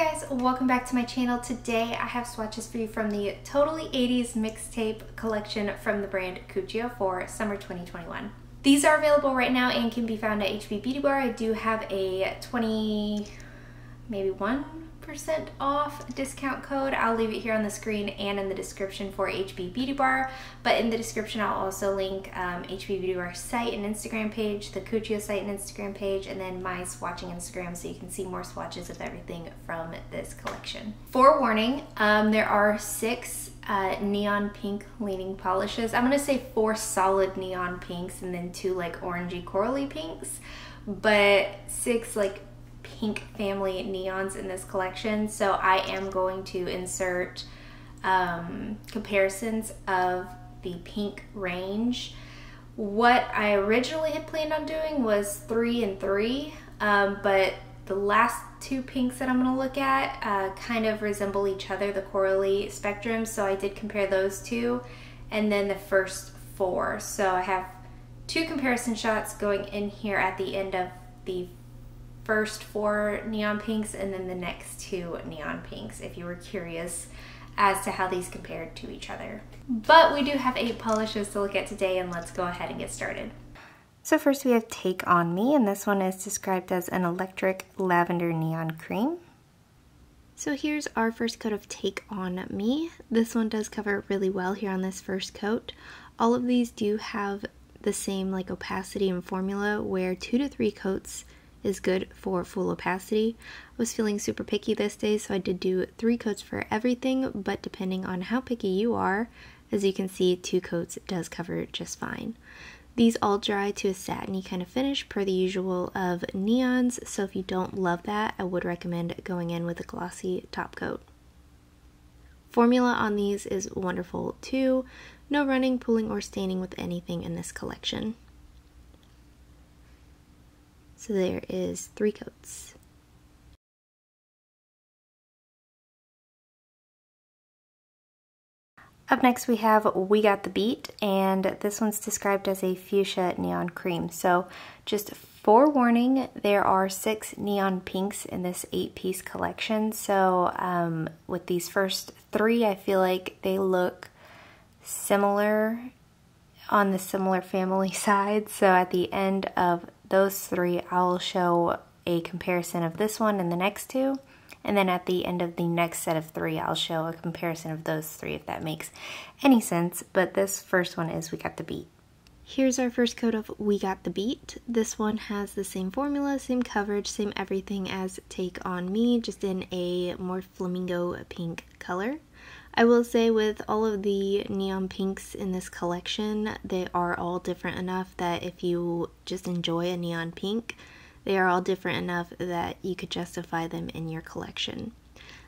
guys, welcome back to my channel. Today I have swatches for you from the Totally 80s Mixtape Collection from the brand Cuccio for summer 2021. These are available right now and can be found at HB Beauty Bar. I do have a 20, maybe 1% off discount code. I'll leave it here on the screen and in the description for HB Beauty Bar, but in the description I'll also link HB Beauty Bar's site and Instagram page, the Cuccio site and Instagram page, and then my swatching Instagram so you can see more swatches of everything from this collection. Forewarning, there are 6 neon pink leaning polishes. I'm gonna say 4 solid neon pinks and then 2 like orangey corally pinks, but 6 like pink family neons in this collection. So I am going to insert comparisons of the pink range. What I originally had planned on doing was 3 and 3, but the last 2 pinks that I'm going to look at kind of resemble each other, the corally spectrum, so I did compare those 2, and then the first 4. So I have 2 comparison shots going in here at the end of the first 4 neon pinks and then the next 2 neon pinks, if you were curious as to how these compared to each other. But we do have 8 polishes to look at today, and let's go ahead and get started. So first we have Take On Me, and this one is described as an electric lavender neon cream. So here's our first coat of Take On Me. This one does cover really well here on this first coat. All of these do have the same like opacity and formula, where 2 to 3 coats is good for full opacity. I was feeling super picky this day, so I did do 3 coats for everything, but depending on how picky you are, as you can see, 2 coats does cover just fine. These all dry to a satiny kind of finish per the usual of neons, so if you don't love that, I would recommend going in with a glossy top coat. Formula on these is wonderful too. No running, pulling, or staining with anything in this collection. So there is 3 coats. Up next we have We Got the Beat, and this one's described as a fuchsia neon cream. So just forewarning, there are 6 neon pinks in this 8-piece collection. So with these first 3, I feel like they look similar on the similar family side. So at the end of those 3, I'll show a comparison of this one and the next 2, and then at the end of the next set of 3, I'll show a comparison of those 3, if that makes any sense. But this first one is We Got the Beat. Here's our first coat of We Got the Beat. This one has the same formula, same coverage, same everything as Take On Me, just in a more flamingo pink color. I will say with all of the neon pinks in this collection, they are all different enough that if you just enjoy a neon pink, they are all different enough that you could justify them in your collection.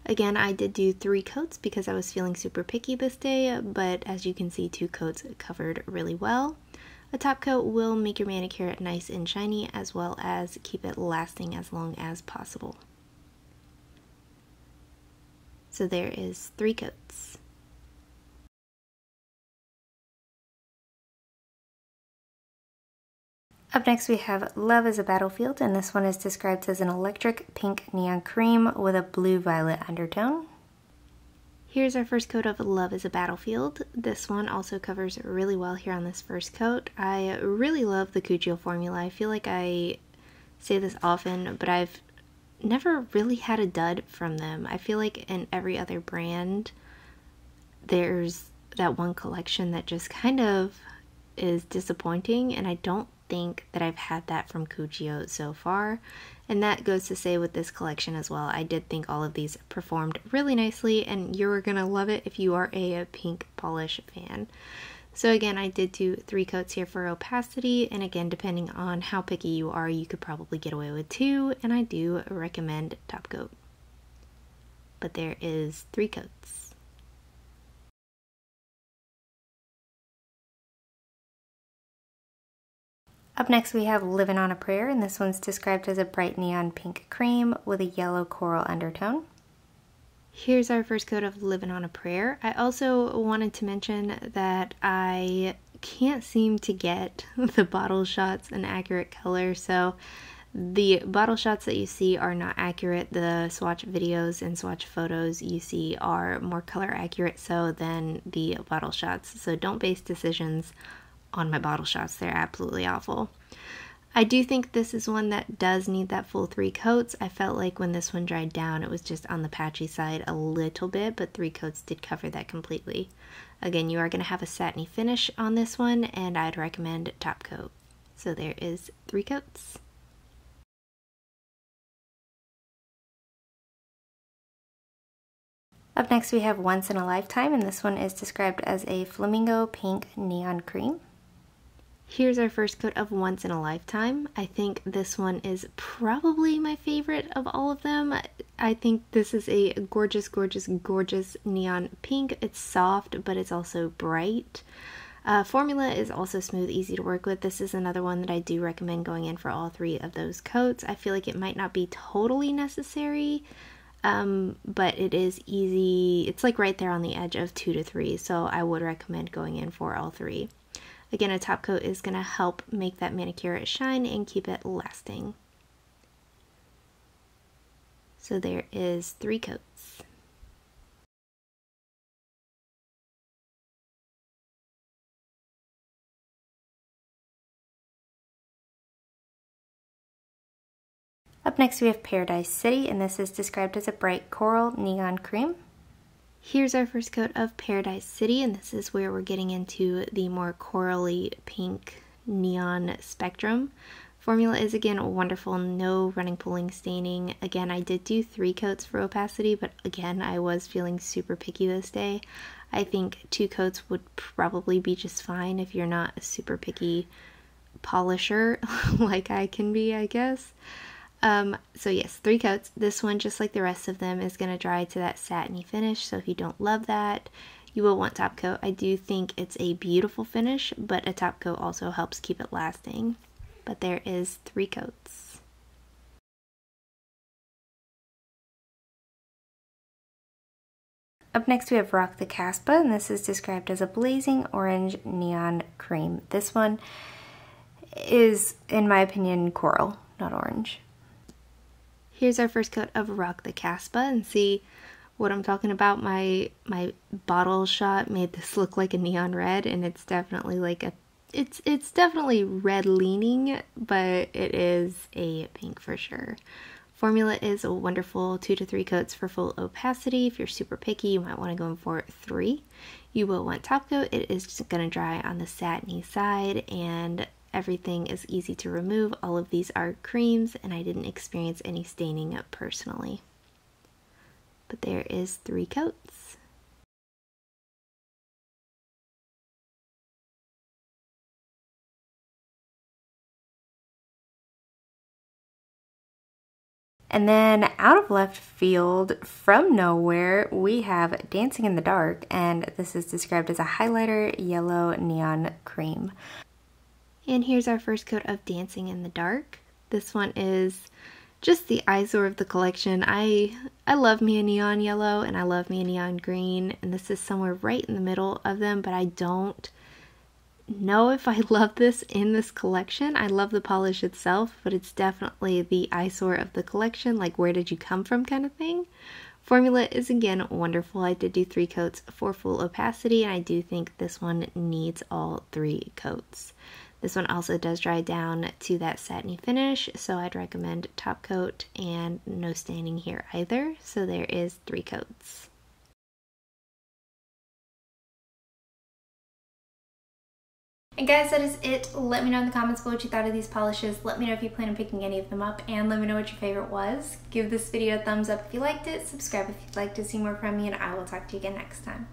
Again, I did do 3 coats because I was feeling super picky this day, but as you can see, 2 coats covered really well. A top coat will make your manicure nice and shiny, as well as keep it lasting as long as possible. So there is 3 coats. Up next we have Love is a Battlefield, and this one is described as an electric pink neon cream with a blue-violet undertone. Here's our first coat of Love is a Battlefield. This one also covers really well here on this first coat. I really love the Cuccio formula. I feel like I say this often, but I've never really had a dud from them. I feel like in every other brand there's that one collection that just kind of is disappointing, and I don't think that I've had that from Cuccio so far, and that goes to say with this collection as well. I did think all of these performed really nicely, and you're gonna love it if you are a pink polish fan. So again, I did do 3 coats here for opacity, and again, depending on how picky you are, you could probably get away with 2, and I do recommend top coat. But there is 3 coats. Up next we have Livin On A Prayer, and this one's described as a bright neon pink cream with a yellow coral undertone. Here's our first coat of Livin On A Prayer. I also wanted to mention that I can't seem to get the bottle shots an accurate color, so The bottle shots that you see are not accurate. The swatch videos and swatch photos you see are more color accurate than the bottle shots. So don't base decisions on my bottle shots. They're absolutely awful. I do think this is one that does need that full 3 coats. I felt like when this one dried down, it was just on the patchy side a little bit, but 3 coats did cover that completely. Again, you are going to have a satiny finish on this one, and I'd recommend top coat. So there is 3 coats. Up next we have Once in a Lifetime, and this one is described as a flamingo pink neon cream. Here's our first coat of Once in a Lifetime. I think this one is probably my favorite of all of them. I think this is a gorgeous, gorgeous, gorgeous neon pink. It's soft, but it's also bright. Formula is also smooth, easy to work with. This is another one that I do recommend going in for all 3 of those coats. I feel like it might not be totally necessary, but it is easy. It's like right there on the edge of 2 to 3, so I would recommend going in for all 3. Again, a top coat is going to help make that manicure shine and keep it lasting. So there is 3 coats. Up next we have Paradise City, and this is described as a bright coral neon cream. Here's our first coat of Paradise City, and this is where we're getting into the more corally pink neon spectrum. Formula is again wonderful, no running, pulling, staining. Again, I did do 3 coats for opacity, but again, I was feeling super picky this day. I think 2 coats would probably be just fine if you're not a super picky polisher like I can be, I guess. So yes, 3 coats. This one, just like the rest of them, is going to dry to that satiny finish, so if you don't love that, you will want top coat. I do think it's a beautiful finish, but a top coat also helps keep it lasting. But there is 3 coats. Up next we have Rock the Casbah, and this is described as a blazing orange neon cream. This one is, in my opinion, coral, not orange. Here's our first coat of Rock the Casbah, and see what I'm talking about. My bottle shot made this look like a neon red, and it's definitely like it's definitely red leaning, but it is a pink for sure. Formula is a wonderful 2 to 3 coats for full opacity. If you're super picky, you might want to go for 3. You will want top coat. It is just going to dry on the satiny side, and everything is easy to remove. All of these are creams, and I didn't experience any staining personally. But there is 3 coats. And then out of left field, from nowhere, we have Dancing in the Dark, and this is described as a highlighter yellow neon cream. And here's our first coat of Dancing in the Dark. This one is just the eyesore of the collection. I love me a neon yellow, and I love me a neon green, and this is somewhere right in the middle of them, but I don't know if I love this in this collection. I love the polish itself, but it's definitely the eyesore of the collection, like where did you come from kind of thing. Formula is again wonderful. I did do 3 coats for full opacity, and I do think this one needs all 3 coats. This one also does dry down to that satiny finish, so I'd recommend top coat, and no staining here either, so there is 3 coats. And guys, that is it. Let me know in the comments below what you thought of these polishes. Let me know if you plan on picking any of them up, and let me know what your favorite was. Give this video a thumbs up if you liked it, subscribe if you'd like to see more from me, and I will talk to you again next time.